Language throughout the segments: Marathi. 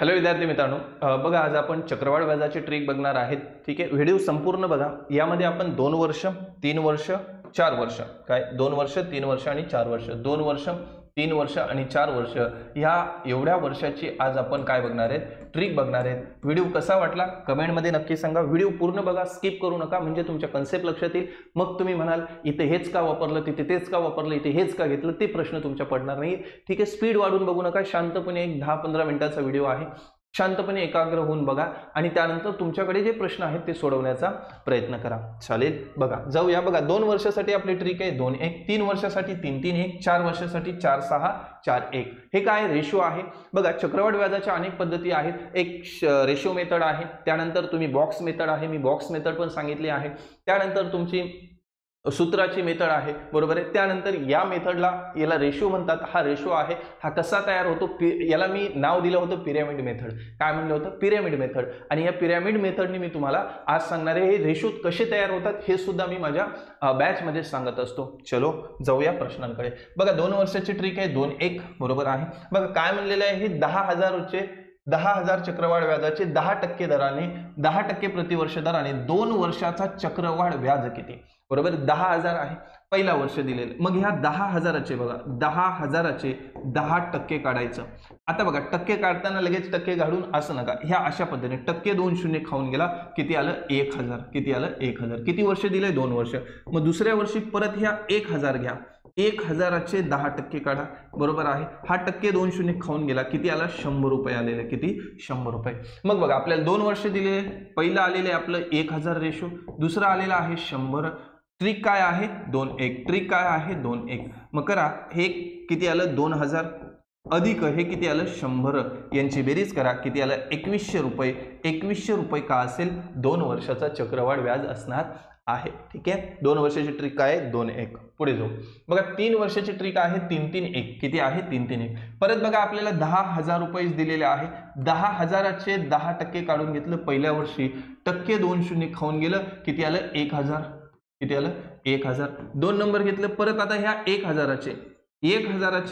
हॅलो विद्यार्थी मित्रांनो, बघा आज आपण चक्रवाढ व्याजाची ट्रिक बघणार आहेत. ठीक आहे, व्हिडिओ संपूर्ण बघा. यामध्ये आपण 2 वर्ष 3 वर्ष 4 वर्ष, काय 2 वर्ष 3 वर्ष आणि 4 वर्ष, 2 वर्ष 3 वर्ष आणि 4 वर्ष ह्या एवढ्या वर्षाची आज आपण काय बघणार आहेत, ट्रिक बघणार आहेत. व्हिडिओ कसा वाटला कमेंटमध्ये नक्की सांगा. व्हिडिओ पूर्ण बघा, स्किप करू नका, म्हणजे तुमच्या कन्सेप्ट लक्षात येईल. मग तुम्ही म्हणाल इथे हेच का वापरलं, तिथे तेच का वापरलं, इथे हेच का घेतलं, ते प्रश्न तुमच्या पडणार नाही. ठीक आहे, स्पीड वाढवून बघू नका, शांतपणे एक 10-15 मिनिटाचा व्हिडिओ आहे, शांतपणे एकाग्र होऊन बघा आणि त्यानंतर तुमच्याकडे जे प्रश्न आहेत ते सोडवण्याचा प्रयत्न करा. चालेल, बघा जाऊया. बघा 2 वर्षासाठी आपली ट्रिक आहे 2-1, 3 वर्षासाठी 3-3-1, 4 वर्षासाठी 4-6-4-1. हे काय रेशो आहे. बघा चक्रवाढ व्याजाच्या अनेक पद्धती आहेत. एक रेशो मेथड आहे, त्यानंतर तुम्ही बॉक्स मेथड आहे, मी बॉक्स मेथड पण सांगितली आहे. त्यानंतर तुमची सूत्राची मेथड आहे, बरोबर आहे. त्यानंतर या मेथडला याला रेशो म्हणतात. हा रेशो आहे, हा कसा तयार होतो, याला मी नाव दिलं होतं पिरॅमिड मेथड. काय म्हणलं होतं, पिरॅमिड मेथड. आणि या पिरॅमिड मेथडने मी तुम्हाला आज सांगणार आहे हे रेशो कसे तयार होतात, हे सुद्धा मी माझ्या बॅचमध्ये सांगत असतो. चलो जाऊया प्रश्नांकडे. बघा 2 वर्षाची ट्रिक आहे 2-1, बरोबर आहे. बघा काय म्हणलेलं आहे, हे 10,000 चक्रवाढ व्याजाचे 10% दराने, 10% प्रतिवर्ष दराने 2 वर्षाचा चक्रवाढ व्याज किती, बरोबर. 10,000 आहे पहिला वर्ष दिलेलं. मग ह्या 10,000चे बघा 10,000चे 10% काढायचं. आता बघा टक्के काढताना लगेच टक्के काढून असं नका, ह्या अशा पद्धतीने टक्के 2 शून्य खाऊन गेला, किती आलं 1,000. किती आलं 1,000. किती वर्ष दिले 2 वर्ष. मग दुसऱ्या वर्षी परत ह्या 1,000 घ्या, 1,000चे 10% काढा, बरोबर आहे. हा टक्के 2 शून्य खाऊन गेला, किती आला 100 रुपये आलेले. किती 100 रुपये. मग बघा आपल्याला 2 वर्ष दिले, पहिलं आलेले आपलं 1,000 रेशो, दुसरं आलेलं आहे 100. ट्रिक काय आहे 2-1. ट्रिक काय आहे 2-1. मग करा, हे किती आलं 2,000 अधिक हे किती आलं 100, यांची बेरीज करा, किती आलं 2,100 रुपये. 2,100 रुपये का असेल, 2 वर्षाचा चक्रवाढ व्याज असणार आहे. ठीक आहे, 2 वर्षाची ट्रिक काय आहे 2-1. पुढे जाऊ. बघा 3 वर्षाची ट्रिक आहे 3-3-1. किती आहे 3-3-1. परत बघा आपल्याला 10,000 रुपये दिलेले आहे. 10,000चे 10% काढून घेतलं पहिल्या वर्षी, टक्के 2 शून्य खाऊन गेलं, किती आलं 1,000. किती आलं 1,000. 2 नंबर घेतलं परत. आता ह्या 1,000चे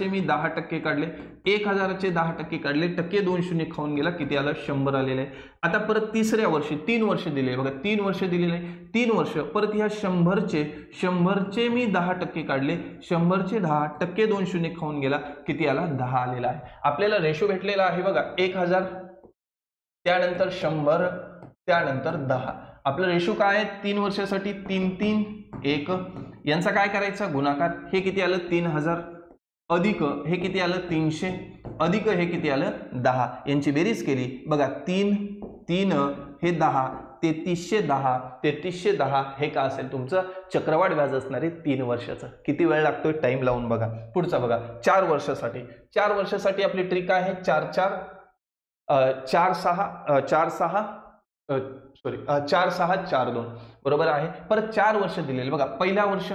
मी 10% काढले, 1,000चे 10% काढले, टक्के 2 शून्य खाऊन गेला, किती आलं 100 आलेले. आता परत तिसऱ्या वर्षी 3 वर्ष दिले, बघा 3 वर्ष दिलेले, 3 वर्ष परत ह्या 100चे मी 10% काढले, 100चे 10, टक्के 2 शून्य खाऊन गेला, किती आला 10 आलेला आहे. आपल्याला रेशो भेटलेला आहे बघा 1,000, त्यानंतर 100, त्यानंतर 10. आपलं रेशो काय आहे 3 वर्षासाठी 3-3-1. यांचा काय करायचा गुणाकार. हे किती आलं 3,000 अधिक हे किती आलं 300 अधिक हे किती आलं 10. यांची बेरीज केली बघा 3 हे 10, 3,310. 3,310 हे का असेल तुमचं चक्रवाढ व्याज असणारे 3 वर्षाचं. किती वेळ लागतोय टाइम लावून बघा. पुढचा बघा 4 वर्षासाठी. 4 वर्षासाठी आपली ट्रिक आहे 4-6-4-2, बरोबर आहे. परत 4 वर्ष दिलेले बघा. पहिल्या वर्ष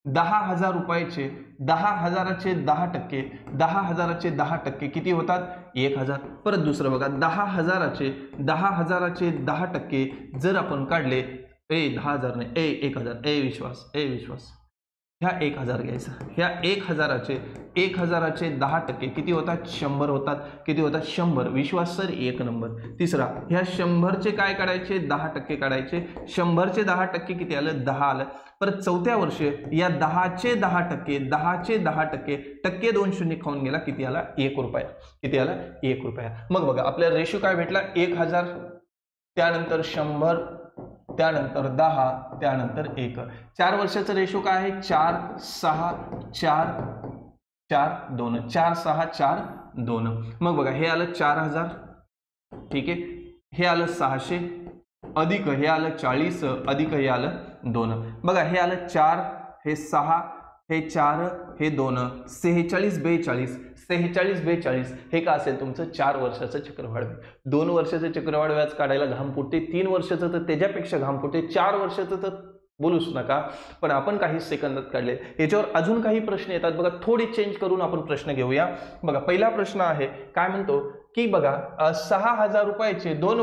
10,000 रुपयाचे 10,000चे 10%, 10,000चे 10% किती होतात 1,000. परत दुसरं बघा 10,000चे 10% जर आपण काढले, 10,000 नाही 1,000, विश्वास ह्या 1,000 घ्यायचा. ह्या 1,000चे 10% किती होतात 100 होतात. किती होतात 100. विश्वास सर 1 नंबर. तिसरा ह्या 100चे काय काढायचे 10% काढायचे. 100चे 10% किती आलं 10 आलं. परत चौथ्या वर्षी या 10चे 10%, टक्के 2 शून्य खाऊन गेला, किती आला 1 रुपया. किती आला 1 रुपया. मग बघा आपल्याला रेशो काय भेटला 1,000, त्यानंतर 100, त्यानंतर 10, त्यानंतर 1. 4 वर्षाचा रेशो काय आहे 4-6-4-4-2. 4-6-4-2. मग बघा हे आलं 4,000, ठीक आहे. हे आलं 600 अधिक हे आलं 40 अधिक हे आलं 2. बघा हे आलं 4, हे 6, हे 4, हे 2, 46-42. 46-42 हे का असेल तुमचं 4 वर्षाचं चक्रवाढ व्याज. 2 वर्षाचं चक्रवाढ व्याज काढायला घाम फुटते, 3 वर्षाचं तर त्याच्यापेक्षा घाम फुटते, 4 वर्षाचं तर बोलूच नका. पण आपण काही सेकंदात काढले. याच्यावर अजून काही प्रश्न येतात बघा, थोडे चेंज करून आपण प्रश्न घेऊया. बघा पहिला प्रश्न आहे काय म्हणतो की बघा 6,000 रुपयाचे 2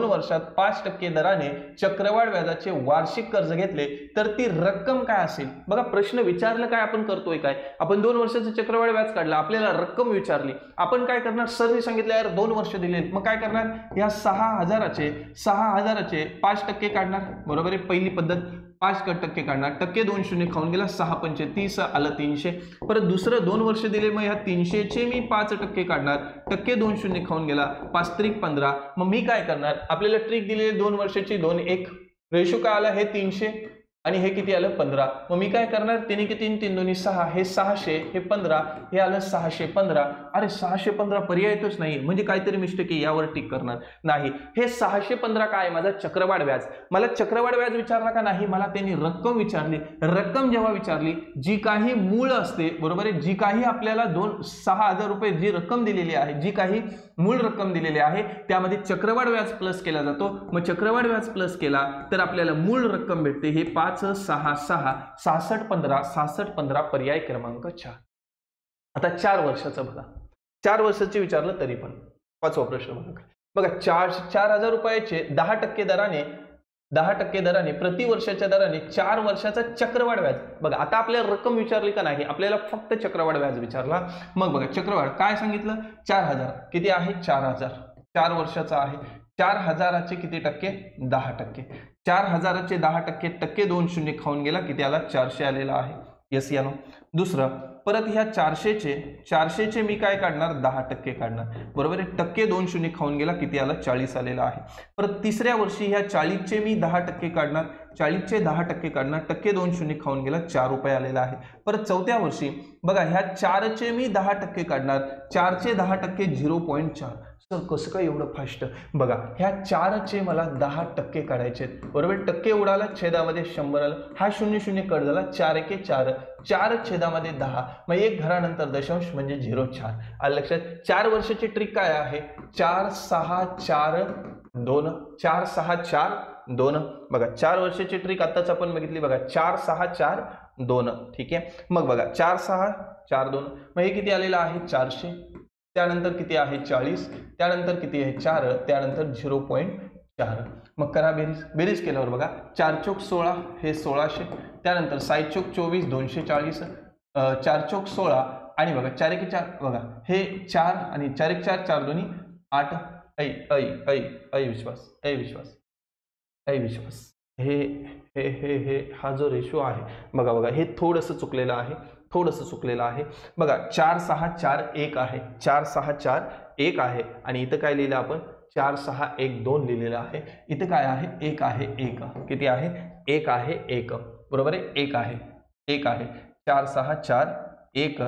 वर्षात 5% दराने चक्रवाढ व्याजाचे वार्षिक कर्ज घेतले तर ती रक्कम काय असेल। बघा प्रश्न विचारलं काय, आपण करतोय काय, आपण 2 वर्षाचं चक्रवाढ व्याज काढलं, आपल्याला रक्कम विचारली, आपण काय करणार, सरने सांगितलं यार 2 वर्ष दिले, मग काय करणार, या 6,000चे 5% काढणार, बरोबर आहे। पहिली पद्धत 5% काढणार, टक्के 2 शून्य खाऊन गेला, 6 पंचे 30 आलं 300, परत दुसरं 2 वर्ष दिले, मग ह्या 300चे मी 5% काढणार, टक्के 2 शून्य खाऊन गेला, 5 त्रिक 15, मग मी काय करणार, आपल्याला ट्रिक दिलेली 2 वर्षाची 2 1 रेशो काय आला, हे 300 आणि हे किती आलं 15, मग मी काय करणार, 3 की 3 3 दोन्ही 6, हे 600, हे 15, हे आलं 615, अरे 615 पर्याय येतच नाही, म्हणजे काहीतरी मिस्टेक आहे, यावर टिक करणार नाही। हे 615 काय, माझा चक्रवाढ व्याज, मला चक्रवाढ व्याज विचारला का नाही, मला त्यांनी रक्कम विचारली, रक्कम जेव्हा विचारली, जी काही मूळ असते, बरोबर आहे, जी काही आपल्याला 6,000 रुपये जी रक्कम दिलेली आहे, जी काही मूळ रक्कम दिलेली आहे, त्यामध्ये चक्रवाढ व्याज प्लस केला जातो, मग चक्रवाढ व्याज प्लस केला तर आपल्याला मूळ रक्कम भेटते, हे 5 6 6 66 15 66 15 पर्याय क्रमांक 4। आता 4 वर्षाचं बघा, 4 वर्षाचे विचारलं तरी पण 5वा प्रश्न बघा, 4,000 रुपयाचे 10% दराने प्रति वर्षाच्या दराने 4 वर्षाचा चक्रवाढ व्याज, बघा आता आपल्याला रक्कम विचारली का नाही, आपल्याला फक्त चक्रवाढ व्याज विचारला, मग बघा चक्रवाढ काय सांगितलं, 4,000 किती आहे, 4,000 4 वर्षाचा आहे, 4,000चे किती टक्के, 10%, 4,000चे 10%, टक्के 2 शून्य खाऊन गेला, किती आला, 400 आलेला आहे, यस या नो। दुसरं परत ह्या 400चे मी काय काढणार, 10% काढणार, बरोबर आहे, टक्के 2 शून्य खाऊन गेला, किती आला, 40 आलेला आहे। परत तिसऱ्या वर्षी ह्या 40चे मी 10% काढणार, 40चे 10% काढणार, टक्के 2 शून्य खाऊन गेला, 4 रुपये आलेला आहे। परत चौथ्या वर्षी बघा ह्या 4चे मी 10% काढणार, 4चे 10% 0.4, सर कसं काय एवढं फास्ट, बघा ह्या 4चे मला 10% काढायचे, बरोबर, टक्के उडाला, छेदामध्ये 100 आलं, हा 0 0 कट झाला, 4 एके 4, 4 छेदामध्ये 10, मग एक घरानंतर दशांश म्हणजे 0.4 आलं लक्षात। 4 वर्षाची ट्रिक काय आहे, 4 6 4 2, 4 6 4 2, बघा 4 वर्षाची ट्रिक आताच आपण बघितली, बघा 4 6 4 2, ठीक आहे। मग बघा 4 6 4 2, मग हे किती आलेलं आहे, 400, त्यानंतर किती आहे 40, त्यानंतर किती आहे 4, त्यानंतर 0.4, मग करा बेरीज केल्यावर बघा 4 चौक 16 हे 1600, त्यानंतर 7 चौक 24 240, 4 चौक 16 आणि बघा 4 एके 4, बघा हे 4 आणि 4 एक 4 4 दोन्ही 8, विश्वास हे हा जो रेशो आहे, बघा हे थोडंसं चुकलेलं आहे, बघा 4 6 4 1 आहे, 4 6 4 1 आहे आणि इथं काय लिहिलं आपण, 4 6 1 2 लिहिलेलं आहे, इथं काय आहे, 1 आहे 1, किती आहे, 1 आहे 1, बरोबर आहे, 1 आहे 4 6 4 1,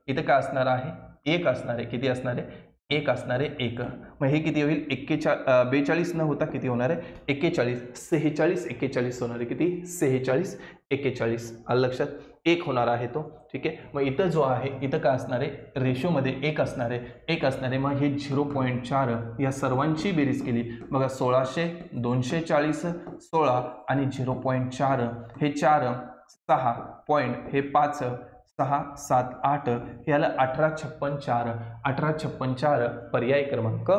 इथं काय असणार आहे, 1 असणार आहे, किती असणार आहे, 1 असणार आहे 1, मग हे किती होईल, 42 न होता किती होणार आहे, 41 46 41 होणार आहे, किती 46 41 आलं लक्षात, 1 होणार आहे तो, ठीक आहे। मग इथं जो आहे, इथं काय असणार आहे, रेशोमध्ये 1 असणार आहे, मग हे 0.4 या सर्वांची बेरीज केली, बघा 1600 240 16 आणि 0.4 हे 4 6 पॉईंट हे 5 6 7 8 हे आलं 1856 पर्याय क्रमांक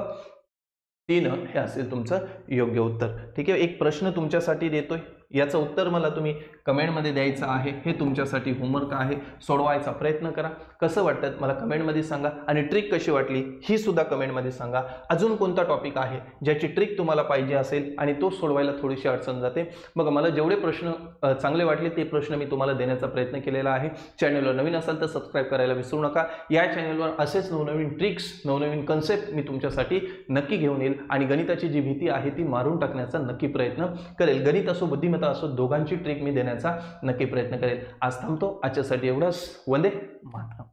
3 हे असेल तुमचं योग्य उत्तर, ठीक आहे। एक प्रश्न तुमच्यासाठी देतोय, याचं उत्तर मला तुम्ही कमेंटमध्ये द्यायचं आहे, हे तुमच्यासाठी होमवर्क आहे, सोडवायचा प्रयत्न करा, कसं वाटतं मला कमेंटमध्ये सांगा, आणि ट्रिक कशी वाटली ही सुद्धा कमेंटमध्ये सांगा। अजून कोणता टॉपिक आहे ज्याची ट्रिक तुम्हाला पाहिजे असेल आणि तो सोडवायला थोडीशी अडचण जाते, बघा मला जेवढे प्रश्न चांगले वाटले ते प्रश्न मी तुम्हाला देण्याचा प्रयत्न केलेला आहे। चॅनलवर नवीन असाल तर सबस्क्राईब करायला विसरू नका, या चॅनलवर असेच नवनवीन ट्रिक्स नवनवीन कन्सेप्ट मी तुमच्यासाठी नक्की घेऊन येईल आणि गणिताची जी भीती आहे ती मारून टाकण्याचा नक्की प्रयत्न करेल, गणित असो बुद्धिमत्ता असो दोघांची ट्रिक मी देण्याचा नक्की प्रयत्न करेल। आज थांबतो, आजच्यासाठी एवढंच, वंदे मातरम।